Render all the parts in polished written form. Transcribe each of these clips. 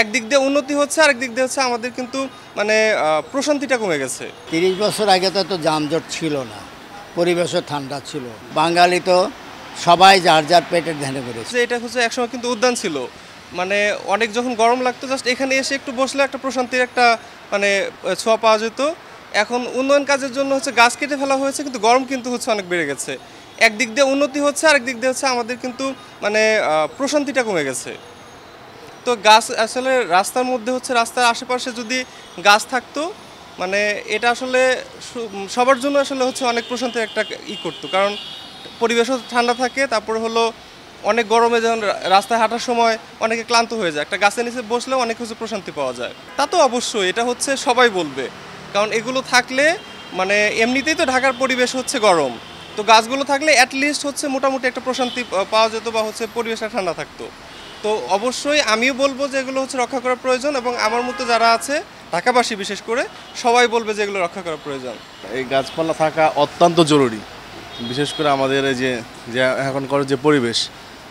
একদিক দিয়ে উন্নতি হচ্ছে, আরেক দিক দিয়ে হচ্ছে আমাদের কিন্তু মানে প্রশান্তিটা কমে গেছে। 30 বছর আগে তো এত যানজট ছিল না, পরিবেশও ঠান্ডা ছিল। বাঙালি তো সবাই যার যার পেটের ধ্যানে করেছে। যে এটা হচ্ছে একসময় কিন্তু উদ্যান ছিল, মানে অনেক যখন গরম লাগতো জাস্ট এখানে এসে একটু বসলে একটা প্রশান্তির একটা মানে ছোঁয়া পাওয়া যেত। এখন উন্নয়ন কাজের জন্য হচ্ছে গাছ কেটে ফেলা হয়েছে, কিন্তু গরম কিন্তু হচ্ছে অনেক বেড়ে গেছে। একদিক দিয়ে উন্নতি হচ্ছে, আরেক দিক দিয়ে হচ্ছে আমাদের কিন্তু মানে প্রশান্তিটা কমে গেছে। তো গাছ আসলে রাস্তার মধ্যে হচ্ছে, রাস্তার আশেপাশে যদি গাছ থাকতো মানে এটা আসলে সবার জন্য আসলে হচ্ছে অনেক প্রশান্তির একটা করতো, কারণ পরিবেশও ঠান্ডা থাকে। তারপরে হলো অনেক গরমে যখন রাস্তায় হাঁটার সময় অনেকে ক্লান্ত হয়ে যায়, একটা গাছের নিচে বসলেও অনেক কিছু প্রশান্তি পাওয়া যায়। তা তো অবশ্যই, এটা হচ্ছে সবাই বলবে, কারণ এগুলো থাকলে মানে এমনিতেই তো ঢাকার পরিবেশ হচ্ছে গরম, তো গাছগুলো থাকলে অ্যাটলিস্ট হচ্ছে মোটামুটি একটা প্রশান্তি পাওয়া যেত বা হচ্ছে পরিবেশটা ঠান্ডা থাকতো। তো অবশ্যই আমিও বলবো যে এগুলো হচ্ছে রক্ষা করা প্রয়োজন, এবং আমার মতো যারা আছে ঢাকাবাসী বিশেষ করে সবাই বলবে যে এগুলো রক্ষা করা প্রয়োজন। এই গাছপালা থাকা অত্যন্ত জরুরি, বিশেষ করে আমাদের এই যে যে এখনকার যে পরিবেশ,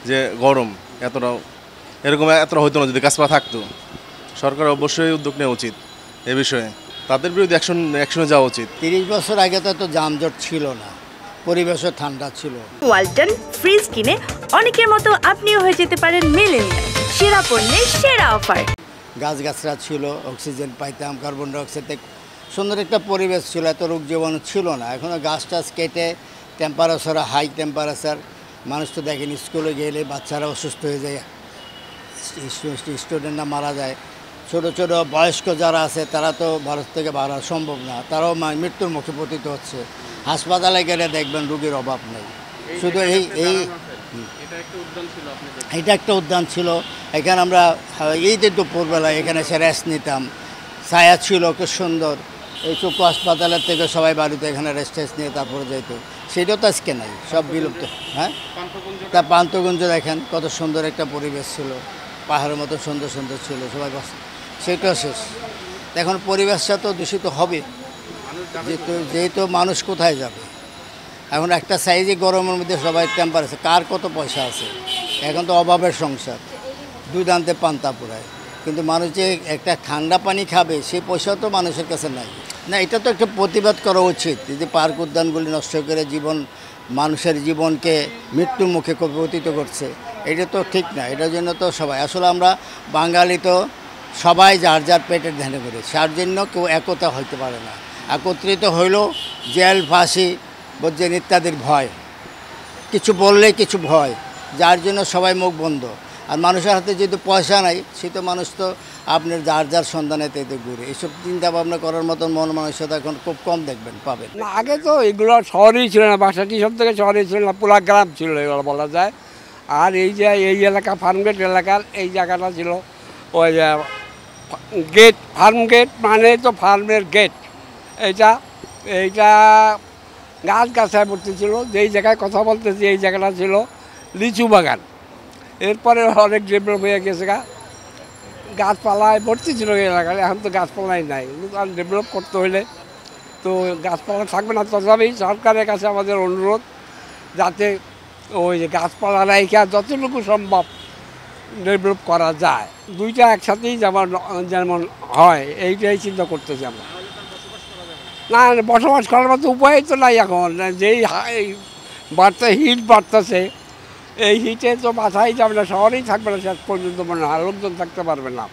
যে গরম এতটা হইতো না যদি গাছপালা থাকতো। সরকার অবশ্যই উদ্যোগ নেওয়া উচিত এ বিষয়ে, তাদের বিরুদ্ধে অ্যাকশনে যাওয়া উচিত। 30 বছর আগে তো এত যানজট ছিল না, পরিবেশও ঠান্ডা ছিল। ওয়ালটন ফ্রিজ কিনে অনেকের মতো আপনিও হয়ে যেতে পারেন মিলেনিয়াল। সেরা পণ্যের সেরা অফার। গাছগাছরা ছিল, অক্সিজেন পাইতাম, কার্বন ডাইঅক্সাইড, সুন্দর একটা পরিবেশ ছিল, এত রোগ জীবাণু ছিল না। এখনও গাছ টাছ কেটে টেম্পারেচার হাই টেম্পারেচার, মানুষ তো দেখেন স্কুলে গেলে বাচ্চারা অসুস্থ হয়ে যায়, স্টুডেন্টরা মারা যায়। ছোট ছোট বয়স্ক যারা আছে তারা তো ভারত থেকে বাড়া সম্ভব না, তারাও মৃত্যুর মুখে পতিত হচ্ছে। হাসপাতালে গেলে দেখবেন রোগীর অভাব নেই। শুধু এটা একটা উদ্যান ছিল। এখানে আমরা এই যে দুপুরবেলায় এখানে এসে রেস্ট নিতাম, ছায়া ছিল খুব সুন্দর। এই চক্ষু হাসপাতালের থেকে সবাই বাড়িতে এখানে রেস্ট নিয়ে তারপরে যেত, সেটাও তো আজকে নাই, সব বিলুপ্ত। হ্যাঁ, তা পান্তগঞ্জ দেখেন কত সুন্দর একটা পরিবেশ ছিল, পাহাড়ের মতো সুন্দর সুন্দর ছিল, সবাই সেটাও শেষ। এখন পরিবেশটা তো দূষিত হবে, যেহেতু মানুষ কোথায় যাবে। এখন একটা সাইজে গরমের মধ্যে সবাই টেম্পারেচার, কার কত পয়সা আছে, এখন তো অভাবের সংসার, দুধ আনতে পান্তা পুরায়, কিন্তু মানুষ যে একটা ঠান্ডা পানি খাবে সেই পয়সাও তো মানুষের কাছে নাই। না, এটা তো একটা প্রতিবাদ করা উচিত, যদি পার্ক উদ্যানগুলি নষ্ট করে মানুষের জীবনকে মৃত্যুর মুখে পতিত করছে, এটা তো ঠিক না। এটার জন্য তো সবাই আসলে আমরা বাঙালি তো সবাই যার যার পেটের ধ্যানে করে, তার জন্য কেউ একতা হইতে পারে না। একত্রিত হইল জেল, ফাঁসি, বজ্রেন ইত্যাদির ভয়, কিছু বললে কিছু ভয়, যার জন্য সবাই মুখ বন্ধ। আর মানুষের হাতে যেহেতু পয়সা নাই, সে তো মানুষ তো আপনার যার যার সন্ধানে তেতে ঘুরে। এইসব চিন্তা ভাবনা করার মতন মন মানসিকতা এখন খুব কম পাবেন। না, আগে তো এগুলো শহরেই ছিল না, বাসাটি সব থেকে শহরেই ছিল না, পুরা গ্রাম ছিল এগুলো বলা যায়। আর এই যে এই এলাকা ফার্মগেট এলাকার এই জায়গাটা ছিল ওই গেট, ফার্মগেট মানে তো ফার্মের গেট। এইটা গাছগাছায় ভর্তি ছিল। যেই জায়গায় কথা বলতেছি এই জায়গাটা ছিল লিচু বাগান। এরপরে অনেক ডেভেলপ হয়ে গেছে, গাছপালায় ভর্তি ছিল এই এলাকায়। এখন তো গাছপালাই নাই, আর ডেভেলপ করতে হলে তো গাছপালা থাকবে না। তথাপি সরকারের কাছে আমাদের অনুরোধ, যাতে ওই গাছপালা রাইখা যতটুকু সম্ভব ডেভেলপ করা যায়, দুইটা একসাথেই যেমন হয় এইটাই চিন্তা করতেছি আমরা। না, বসবাস করার মতো উপায় তো নাই এখন, যেই হিট বাড়তেছে, এই হিটে তো বাসাই যাবে না, শহরেই থাকবে না শেষ পর্যন্ত, মনে হয় লোকজন থাকতে পারবে না।